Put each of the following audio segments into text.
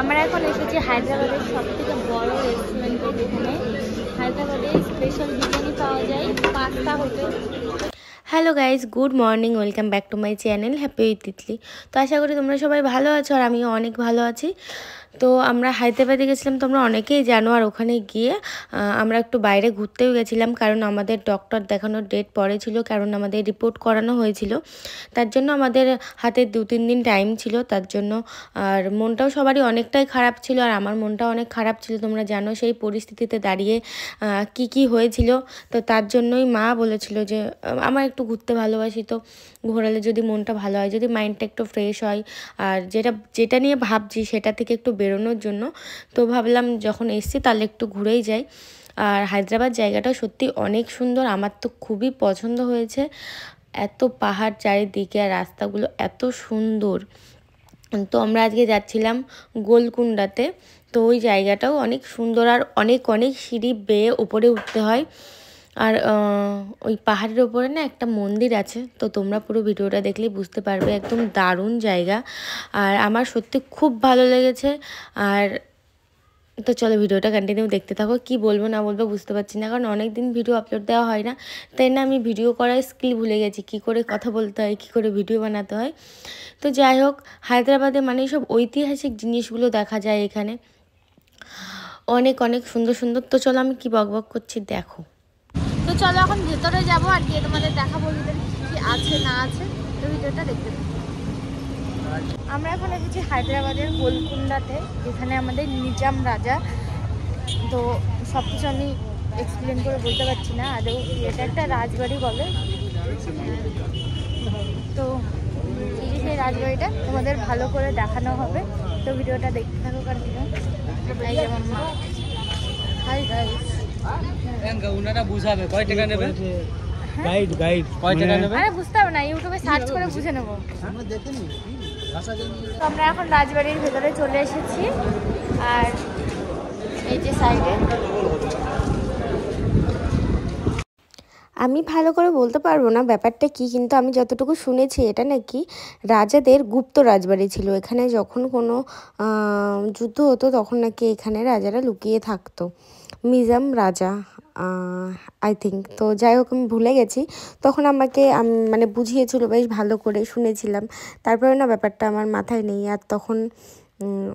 আমরা এখন এসেছি হায়দ্রাবাদের সবথেকে বড় রেস্টুরেন্টে, যেখানে হায়দ্রাবাদের স্পেশাল বিরিয়ানি পাওয়া যায়, pasta hotel. Hello guys, good morning, welcome back to my channel happy with Titli. তো আশা করি তোমরা সবাই ভালো আছো, আর আমিও অনেক ভালো আছি। তো আমরা হায়দ্রাবাদে গেছিলাম, তোমরা অনেকেই জানো। আর ওখানে গিয়ে আমরা একটু বাইরে ঘুরতেও গেছিলাম, কারণ আমাদের ডক্টর দেখানোর ডেট পরে ছিল, কারণ আমাদের রিপোর্ট করানো হয়েছিল। তার জন্য আমাদের হাতে 2-3 দিন টাইম ছিল, তার জন্য। আর মনটাও সবারই অনেকটাই খারাপ ছিল, আর আমার মনটাও অনেক খারাপ ছিল। তোমরা জানো সেই পরিস্থিতিতে দাঁড়িয়ে কি হয়েছিল। তো তার জন্যই মা বলেছিল যে আমার একটু ঘুরতে ভালোবাসি, তো ঘোরালে যদি মনটা ভালো হয়, যদি মাইন্ডটা একটু ফ্রেশ হয়, আর যেটা নিয়ে ভাবছি সেটা থেকে একটু বেরোনোর জন্য। তো ভাবলাম যখন এসছি তাহলে একটু ঘুরেই যাই। আর হায়দ্রাবাদ জায়গাটা সত্যি অনেক সুন্দর, আমার তো খুবই পছন্দ হয়েছে। এত পাহাড় চারিদিকে, আর রাস্তাগুলো এত সুন্দর। তো আমরা আজকে যাচ্ছিলাম গোলকুন্ডাতে। তো ওই জায়গাটাও অনেক সুন্দর, আর অনেক অনেক সিঁড়ি বেয়ে উপরে উঠতে হয়। আর ওই পাহাড়ের ওপরে না একটা মন্দির আছে, তো তোমরা পুরো ভিডিওটা দেখলেই বুঝতে পারবে। একদম দারুণ জায়গা, আর আমার সত্যি খুব ভালো লেগেছে। আর তো চলো ভিডিওটা কন্টিনিউ দেখতে থাকো। কি বলবো না বলবো বুঝতে পারছি না, কারণ অনেক দিন ভিডিও আপলোড দেওয়া হয় না, তাই না আমি ভিডিও করার স্কিল ভুলে গেছি, কি করে কথা বলতে হয়, কি করে ভিডিও বানাতে হয়। তো যাই হোক, হায়দ্রাবাদে মানে সব ঐতিহাসিক জিনিসগুলো দেখা যায় এখানে, অনেক অনেক সুন্দর সুন্দর। তো চলো, আমি কি বকবক করছি দেখো। তো চলো এখন ভেতরে যাবো, আর গিয়ে তোমাদের দেখাবো ভিতরে কি আছে না আছে। তো ভিডিওটা দেখতে থাকো। আমরা এখন এসেছি হায়দ্রাবাদের গোলকুন্ডাতে, যেখানে আমাদের নিজাম রাজা। তো সব কিছু আমি এক্সপ্লেন করে বলতে পারছি না, আদৌ এটা একটা রাজবাড়ি বলে। তো এই যে সেই রাজবাড়িটা তোমাদের ভালো করে দেখানো হবে। তো ভিডিওটা দেখতে থাকো কন্টিনিউ। এই যে মাম্মা, হাই গাইস। উনারা বুঝাবে কয় টাকা নেবে, গাইড গাইড কয় টাকা নেবে। আরে বুঝতে হবে না, ইউটিউবে সার্চ করে বুঝে নেবো। তো আমরা এখন রাজবাড়ির ভেতরে চলে এসেছি, আর এই যে সাইডে আমি ভালো করে বলতে পারবো না ব্যাপারটা কি, কিন্তু আমি যতটুকু শুনেছি এটা নাকি রাজাদের গুপ্ত রাজবাড়ি ছিল। এখানে যখন কোনো যুদ্ধ হতো তখন নাকি এখানে রাজারা লুকিয়ে থাকতো। নিজাম রাজা আই থিঙ্ক। তো যাই হোক, আমি ভুলে গেছি। তখন আমাকে মানে বুঝিয়েছিল বেশ ভালো করে, শুনেছিলাম। তারপরে না ব্যাপারটা আমার মাথায় নেই। আর তখন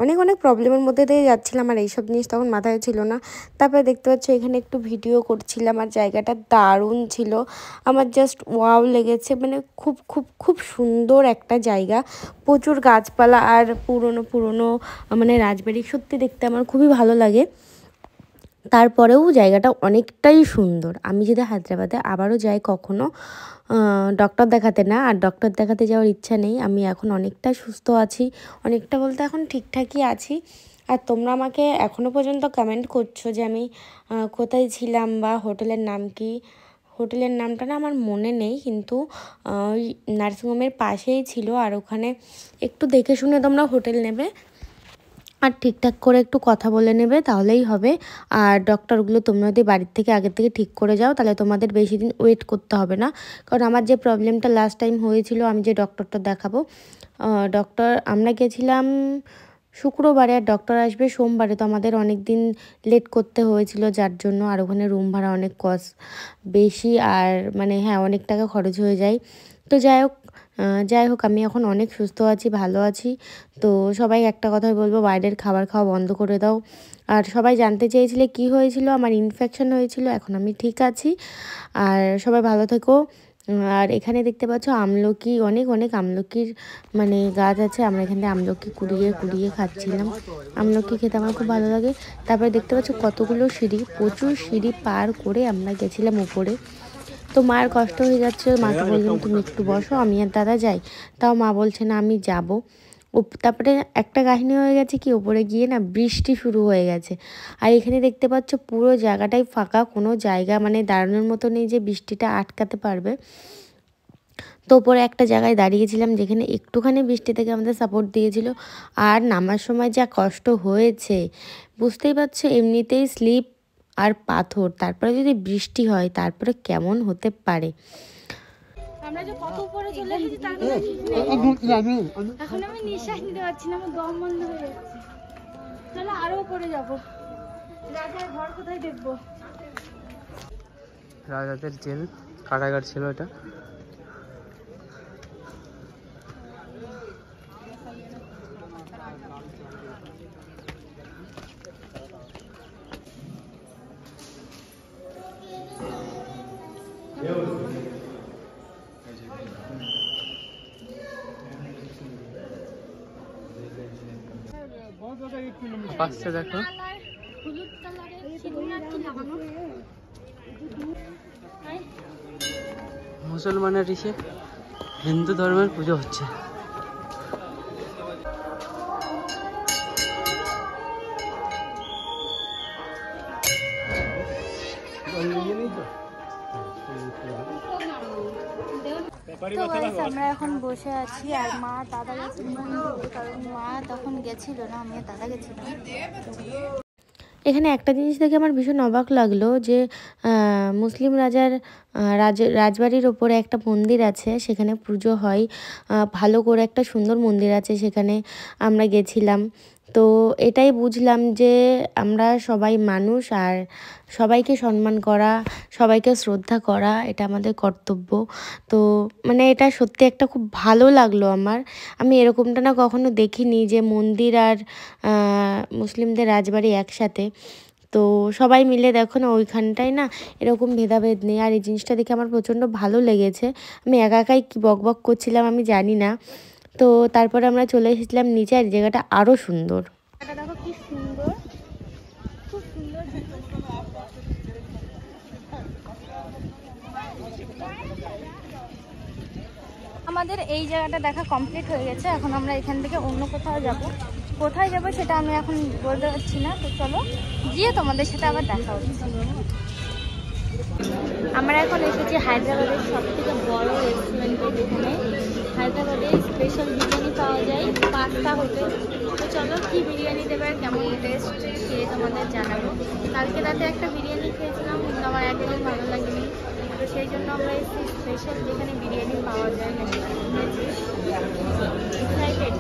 অনেক অনেক প্রবলেমের মধ্যে দিয়ে যাচ্ছিলাম, আর এইসব জিনিস তখন মাথায় ছিল না। তারপরে দেখতে পাচ্ছ এখানে একটু ভিডিও করছিলাম, আর জায়গাটা দারুণ ছিল। আমার জাস্ট ওয়াও লেগেছে, মানে খুব খুব খুব সুন্দর একটা জায়গা। প্রচুর গাছপালা, আর পুরনো পুরনো মানে রাজবাড়ি সত্যি দেখতে আমার খুবই ভালো লাগে। তারপরেও জায়গাটা অনেকটাই সুন্দর। আমি যদি হায়দ্রাবাদে আবারও যাই কখনো, ডক্টর দেখাতে না, আর ডক্টর দেখাতে যাওয়ার ইচ্ছা নেই। আমি এখন অনেকটা সুস্থ আছি, অনেকটা বলতে এখন ঠিকঠাকই আছি। আর তোমরা আমাকে এখনও পর্যন্ত কমেন্ট করছো যে আমি কোথায় ছিলাম বা হোটেলের নাম কি। হোটেলের নামটা না আমার মনে নেই, কিন্তু ওই নার্সিংহোমের পাশেই ছিল। আর ওখানে একটু দেখে শুনে তোমরা হোটেল নেবে, আর ঠিকঠাক করে একটু কথা বলে নেবে, তাহলেই হবে। আর ডক্টরগুলো তোমরা যদি বাড়ির থেকে আগের থেকে ঠিক করে যাও, তাহলে তোমাদের বেশি দিন ওয়েট করতে হবে না। কারণ আমার যে প্রবলেমটা লাস্ট টাইম হয়েছিল, আমি যে ডক্টরটা দেখাবো, আমরা গেছিলাম শুক্রবারে, আর ডক্টর আসবে সোমবারে। তো আমাদের অনেক দিন লেট করতে হয়েছিল, যার জন্য। আর ওখানে রুম ভাড়া অনেক কস্ট বেশি, আর মানে হ্যাঁ অনেক টাকা খরচ হয়ে যায়। তো যাই হোক আমি এখন অনেক সুস্থ আছি, ভালো আছি। তো সবাই একটা কথাই বলবো, বাইরের খাবার খাওয়া বন্ধ করে দাও। আর সবাই জানতে চেয়েছিলে কি হয়েছিল, আমার ইনফেকশন হয়েছিল, এখন আমি ঠিক আছি। আর সবাই ভালো থেকো। আর এখানে দেখতে পাচ্ছ আমলকি, অনেক অনেক আমলকির মানে গাছ আছে। আমরা এখানে আমলকি কুড়িয়ে কুড়িয়ে খাচ্ছিলাম। আমলকি খেতে আমার খুব ভালো লাগে। তারপরে দেখতে পাচ্ছ কতগুলো সিঁড়ি, প্রচুর সিঁড়ি পার করে আমরা গেছিলাম উপরে। তো মায়ের কষ্ট হয়ে যাচ্ছে, মাকে বললাম তুমি একটু বসো, আমি আর দাদা যাই। তাও মা বলছে না আমি যাব। তারপরে একটা কাহিনী হয়ে গেছে কি, ওপরে গিয়ে না বৃষ্টি শুরু হয়ে গেছে। আর এখানে দেখতে পাচ্ছ পুরো জায়গাটাই ফাঁকা, কোনো জায়গা মানে দাঁড়ানোর মতো নেই যে বৃষ্টিটা আটকাতে পারবে। তো ওপরে একটা জায়গায় দাঁড়িয়েছিলাম, যেখানে একটুখানি বৃষ্টি থেকে আমাদের সাপোর্ট দিয়েছিল। আর নামার সময় যা কষ্ট হয়েছে বুঝতেই পারছো, এমনিতেই স্লিপ আর পাথর, তারপরে যদি বৃষ্টি হয় তারপরে কেমন হতে পারে। আমরা যে কত উপরে চলে এসেছি, এখন আমি নিঃশ্বাস নিতে পারছি না, আমার দম বন্ধ হয়ে যাচ্ছে। চলো আরো উপরে যাবো। রাজার ঘর কোথায় দেখবো? রাজাদের জেল কারাগার ছিল এটা। পাশে দেখো হলুদ কালারের সিঁদুর কি লাগানো? মুসলমানের ইসে হিন্দু ধর্মের পুজো হচ্ছে। তো গাইস আমরা এখন বসে আছি আর মা দাদা গেছিল, কারণ মা তখন গেছিল না, আমি আর দাদা গেছিলাম। এখানে একটা জিনিস দেখে আমার ভীষণ অবাক লাগলো যে মুসলিম রাজার রাজবাড়ির ওপরে একটা মন্দির আছে, সেখানে পুজো হয়, ভালো করে একটা সুন্দর মন্দির আছে, সেখানে আমরা গেছিলাম। তো এটাই বুঝলাম যে আমরা সবাই মানুষ, আর সবাইকে সম্মান করা, সবাইকে শ্রদ্ধা করা এটা আমাদের কর্তব্য। তো মানে এটা সত্যি একটা খুব ভালো লাগলো আমার। আমি এরকমটা না কখনো দেখিনি যে মন্দির আর মুসলিমদের রাজবাড়ি একসাথে। তো সবাই মিলে দেখো না ওইখানটায় না এরকম ভেদাভেদ নেই, আর এই জিনিসটা দেখে আমার প্রচণ্ড ভালো লেগেছে। আমি একা একাই কী বকবক করছিলাম আমি জানি না। তো তারপরে আমরা চলে এসেছিলাম নিচে, আর এই জায়গাটা আরও সুন্দর। এটা দেখো কি সুন্দর, খুব সুন্দর। আমাদের এই জায়গাটা দেখা কমপ্লিট হয়ে গেছে, এখন আমরা এখান থেকে অন্য কোথাও যাব। কোথায় যাব সেটা আমি এখন বলতে পারছি না। তো চলো গিয়ে তোমাদের সাথে আবার দেখা হচ্ছে। আমরা এখন এসেছি হায়দ্রাবাদের সব থেকে বড় রেস্টুরেন্টে, যেখানে হায়দ্রাবাদের স্পেশাল বিরিয়ানি পাওয়া যায়, পাস্তা হোটেল। তো চলো কি বিরিয়ানি দেবে আর কেমন টেস্ট খেয়ে তোমাদের জানাবো। কালকে রাতে একটা বিরিয়ানি খেয়েছিলাম কিন্তু আমার একদম ভালো লাগেনি, তো সেই জন্য আমরা এসেছি স্পেশাল যেখানে বিরিয়ানি পাওয়া যায়। এক্সাইটেড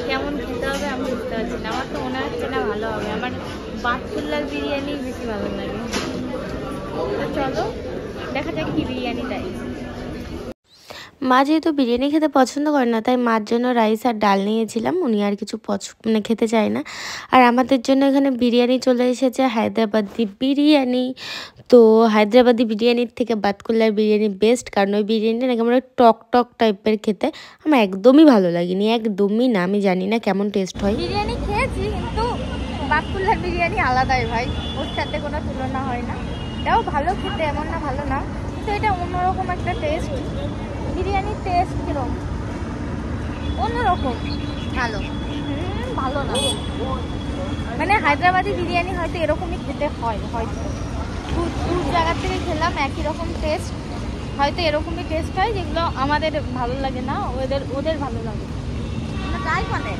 কেমন খেতে হবে আমি বুঝতে পারছি না। আমার তো মনে হচ্ছে না ভালো হবে, আমার বাতকুল্লার বিরিয়ানি বেশি ভালো লাগে। তো চলো দেখা যাক কি বিরিয়ানি দেয়। মা যেহেতু বিরিয়ানি খেতে পছন্দ করে না, তাই মার জন্য রাইস আর ডাল নিয়েছিলাম, উনি আর কিছু মানে খেতে চায় না। আর আমাদের জন্য এখানে বিরিয়ানি চলে এসেছে, হায়দ্রাবাদি বিরিয়ানি। তো হায়দ্রাবাদি বিরিয়ানির থেকে বাতকুল্লার বিরিয়ানি বেস্ট, কারণ ওই বিরিয়ানিটা নাকি আমার টক টক টাইপের খেতে আমার একদমই ভালো লাগেনি, একদমই না। আমি জানি না কেমন টেস্ট হয়। বিরিয়ানি খেয়েছি কিন্তু বাতকুল্লার বিরিয়ানি আলাদাই ভাই, ওর সাথে কোনো তুলনা হয় না। এটাও ভালো খেতে, এমন না ভালো না, তো এটা অন্যরকম একটা টেস্ট। বিরিয়ানির টেস্ট কিরকম অন্যরকম, ভালো ভালো না, মানে হায়দ্রাবাদি বিরিয়ানি হয়তো এরকমই খেতে হয়, হয়তো দূর জায়গা থেকে খেলাম একই রকম টেস্ট, হয়তো এরকমই টেস্ট হয় যেগুলো আমাদের ভালো লাগে না, ওদের ভালো লাগে। তাই মানে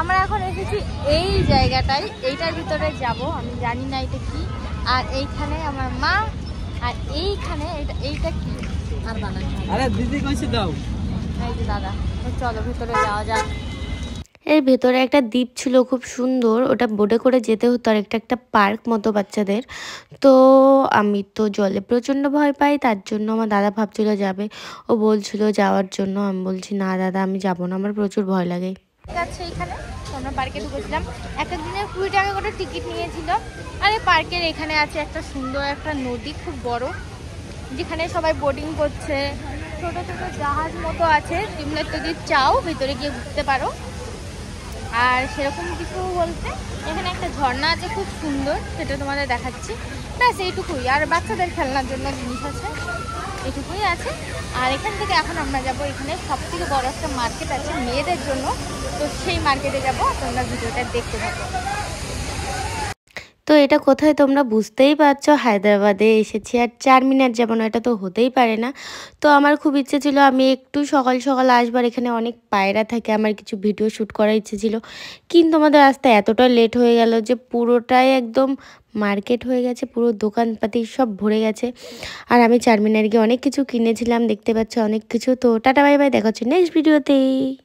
আমরা এখন এসেছি এই জায়গাটায়, এইটার ভিতরে যাব, আমি জানি না এটা কি। আর এইখানে আমার মা, আর এইখানে এইটা কি আর দাদা, আরে দিদি কইছে দাও, এই যে দাদা। তো চলো ভিতরে যাওয়া যাক। এর ভেতরে একটা দ্বীপ ছিল খুব সুন্দর, ওটা বোটে করে যেতে হতো, আর একটা পার্ক মতো বাচ্চাদের। তো আমি তো জলে প্রচণ্ড ভয় পাই, তার জন্য আমার দাদা ভাবছিল যাবে, ও বলছিল যাওয়ার জন্য। আমি বলছি না দাদা আমি যাবো না, আমার প্রচুর ভয় লাগে। ঠিক আছে, এইখানে তো আমরা পার্কে ঢুকেছিলাম, একটা দিনের 20 টাকা করে টিকিট নিয়েছিল। আর এই পার্কের এখানে আছে একটা সুন্দর একটা নদী, খুব বড়, যেখানে সবাই বোটিং করছে, ছোট ছোট জাহাজ মতো আছে। তোমরা যদি চাও ভিতরে গিয়ে ঘুরতে পারো। আর সেরকম কিছু বলতে এখানে একটা ঝর্ণা আছে খুব সুন্দর, সেটা তোমাদের দেখাচ্ছি, ব্যাস এইটুকুই। আর বাচ্চাদের খেলনার জন্য জিনিস আছে, এটুকুই আছে। আর এখান থেকে এখন আমরা যাব, এখানে সব থেকে বড় একটা মার্কেট আছে মেয়েদের জন্য, তো সেই মার্কেটে যাব, তোমরা ভিডিওটা দেখতে থাকো। তো এটা কোথায় তোমরা বুঝতেই পারছো, হায়দ্রাবাদে এসেছি, আর 4 মিনিট যাবো না, এটা তো হতেই পারে না। তো আমার খুব ইচ্ছে ছিল আমি একটু সকাল সকাল আসবার, এখানে অনেক পায়রা থাকে, আমার কিছু ভিডিও শ্যুট করার ইচ্ছে ছিল, কিন্তু আমাদের আসতে এতটা লেট হয়ে গেল যে পুরোটাই একদম মার্কেট হয়ে গেছে, পুরো দোকানপাতি সব ভরে গেছে। আর আমি চারমিনার গিয়ে অনেক কিছু কিনেছিলাম, দেখতে পাচ্ছ অনেক কিছু। তো টাটা বাই বাই, দেখা হচ্ছে নেক্সট ভিডিওতেই।